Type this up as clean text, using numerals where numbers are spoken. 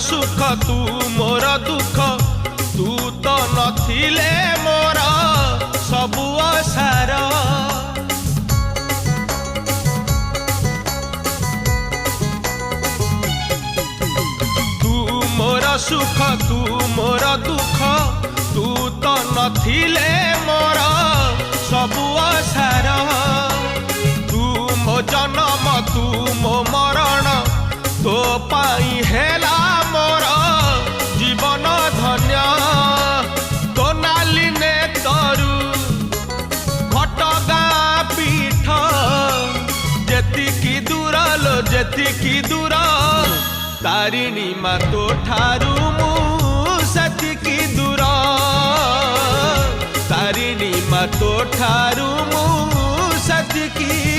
सुख तू मोर दुख तू तो नथिले मोर सबु असार तू मोर सुख तू मोर दुख तू तो नथिले मोर सबु असार तू मो जन्म तू मो मरण तो पाई हेला मोर जीवन धन्य तो नाली ने तरु घटगा पीठ जेतिकी दूर लो जेतिकी दूर तारिणी मा तो ठारू मु सेतिकी दूर तारिणी मा तो ठारू मु सेतिकी